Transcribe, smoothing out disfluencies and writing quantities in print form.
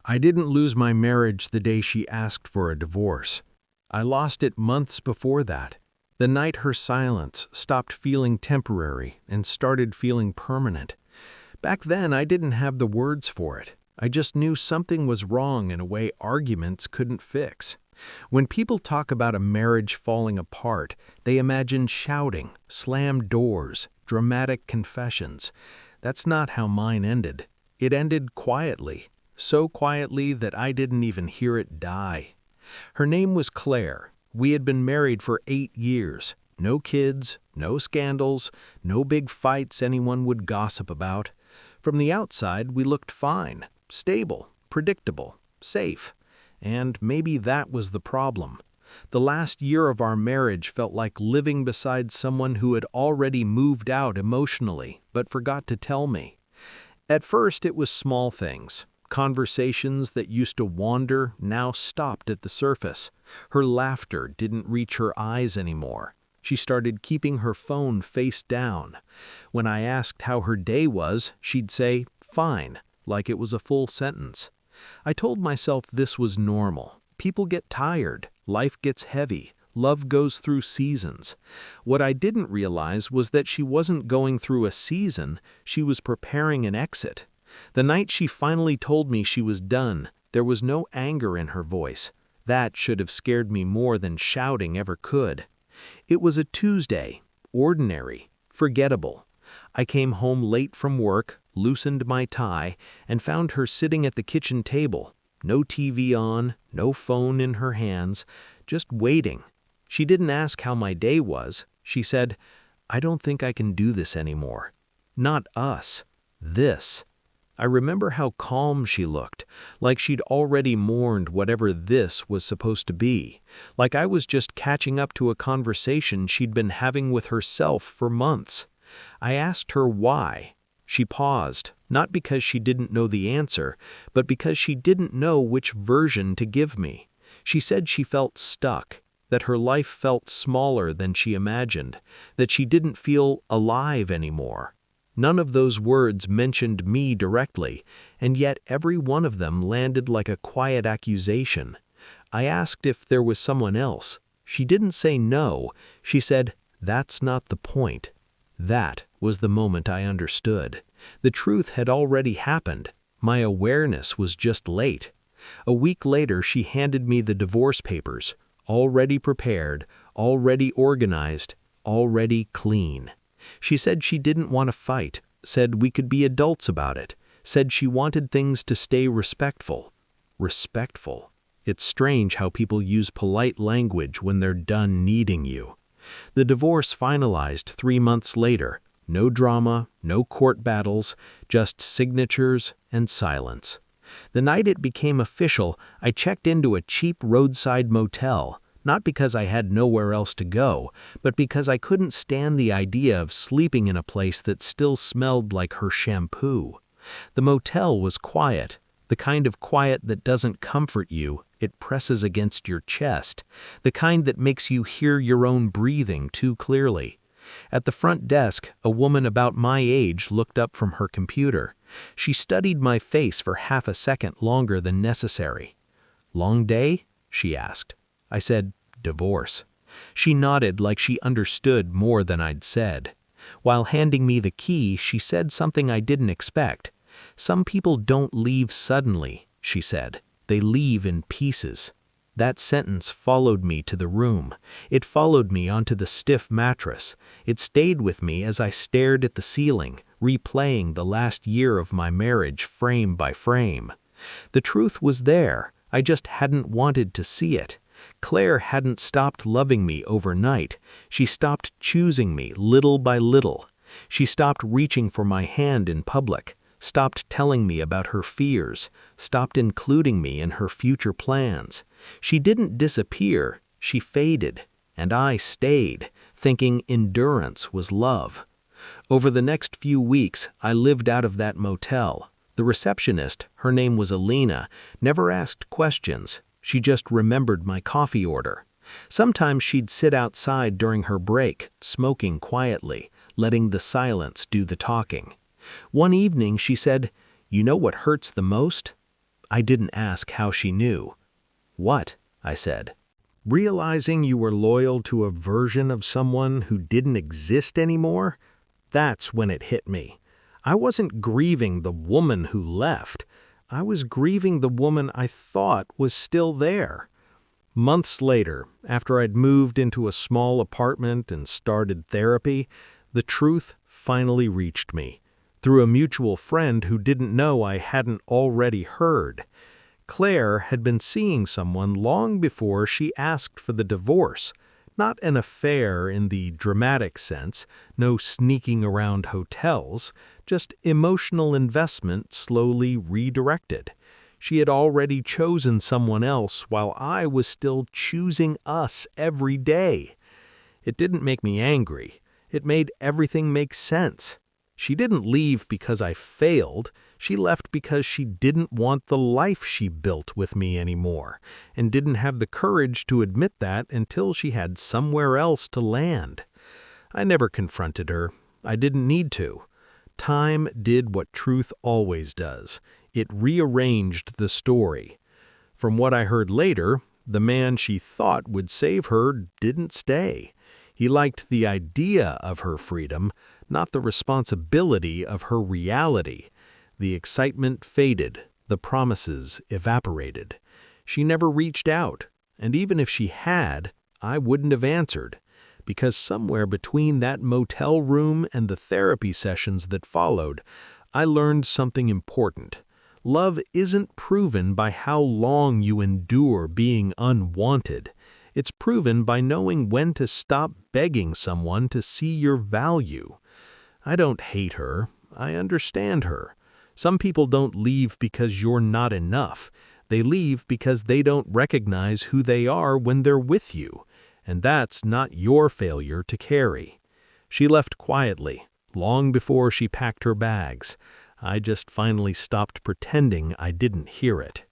I didn't lose my marriage the day she asked for a divorce. I lost it months before that. The night her silence stopped feeling temporary and started feeling permanent. Back then, I didn't have the words for it. I just knew something was wrong in a way arguments couldn't fix. When people talk about a marriage falling apart, they imagine shouting, slammed doors, dramatic confessions. That's not how mine ended. It ended quietly, so quietly that I didn't even hear it die. Her name was Claire. We had been married for 8 years. No kids, no scandals, no big fights anyone would gossip about. From the outside, we looked fine, stable, predictable, safe. And maybe that was the problem. The last year of our marriage felt like living beside someone who had already moved out emotionally, but forgot to tell me. At first, it was small things. Conversations that used to wander now stopped at the surface. Her laughter didn't reach her eyes anymore. She started keeping her phone face down. When I asked how her day was, she'd say, "Fine," like it was a full sentence. I told myself this was normal. People get tired, life gets heavy, love goes through seasons. What I didn't realize was that she wasn't going through a season, she was preparing an exit. The night she finally told me she was done, there was no anger in her voice. That should have scared me more than shouting ever could. It was a Tuesday, ordinary, forgettable. I came home late from work, loosened my tie, and found her sitting at the kitchen table. No TV on, no phone in her hands, just waiting. She didn't ask how my day was. She said, "I don't think I can do this anymore." Not us. This. I remember how calm she looked, like she'd already mourned whatever this was supposed to be, like I was just catching up to a conversation she'd been having with herself for months. I asked her why. She paused, not because she didn't know the answer, but because she didn't know which version to give me. She said she felt stuck, that her life felt smaller than she imagined, that she didn't feel alive anymore. None of those words mentioned me directly, and yet every one of them landed like a quiet accusation. I asked if there was someone else. She didn't say no. She said, "That's not the point." That was the moment I understood. The truth had already happened. My awareness was just late. A week later, she handed me the divorce papers, already prepared, already organized, already clean. She said she didn't want to fight, said we could be adults about it, said she wanted things to stay respectful. Respectful. It's strange how people use polite language when they're done needing you. The divorce finalized 3 months later. No drama, no court battles, just signatures and silence. The night it became official, I checked into a cheap roadside motel, not because I had nowhere else to go, but because I couldn't stand the idea of sleeping in a place that still smelled like her shampoo. The motel was quiet, the kind of quiet that doesn't comfort you, it presses against your chest, the kind that makes you hear your own breathing too clearly. At the front desk, a woman about my age looked up from her computer. She studied my face for half a second longer than necessary. "Long day?" she asked. I said, "Divorce." She nodded like she understood more than I'd said. While handing me the key, she said something I didn't expect. "Some people don't leave suddenly," she said. "They leave in pieces." That sentence followed me to the room. It followed me onto the stiff mattress. It stayed with me as I stared at the ceiling, replaying the last year of my marriage frame by frame. The truth was there. I just hadn't wanted to see it. Claire hadn't stopped loving me overnight. She stopped choosing me little by little. She stopped reaching for my hand in public, stopped telling me about her fears, stopped including me in her future plans. She didn't disappear, she faded, and I stayed, thinking endurance was love. Over the next few weeks, I lived out of that motel. The receptionist, her name was Alina, never asked questions. She just remembered my coffee order. Sometimes she'd sit outside during her break, smoking quietly, letting the silence do the talking. One evening she said, "You know what hurts the most?" I didn't ask how she knew. "What?" I said. "Realizing you were loyal to a version of someone who didn't exist anymore? That's when it hit me. I wasn't grieving the woman who left. I was grieving the woman I thought was still there." Months later, after I'd moved into a small apartment and started therapy, the truth finally reached me, through a mutual friend who didn't know I hadn't already heard. Claire had been seeing someone long before she asked for the divorce. Not an affair in the dramatic sense, no sneaking around hotels, just emotional investment slowly redirected. She had already chosen someone else while I was still choosing us every day. It didn't make me angry. It made everything make sense. She didn't leave because I failed. She left because she didn't want the life she built with me anymore, and didn't have the courage to admit that until she had somewhere else to land. I never confronted her. I didn't need to. Time did what truth always does. It rearranged the story. From what I heard later, the man she thought would save her didn't stay. He liked the idea of her freedom, not the responsibility of her reality. The excitement faded, the promises evaporated. She never reached out, and even if she had, I wouldn't have answered, because somewhere between that motel room and the therapy sessions that followed, I learned something important. Love isn't proven by how long you endure being unwanted. It's proven by knowing when to stop begging someone to see your value. I don't hate her. I understand her. Some people don't leave because you're not enough. They leave because they don't recognize who they are when they're with you, and that's not your failure to carry. She left quietly, long before she packed her bags. I just finally stopped pretending I didn't hear it.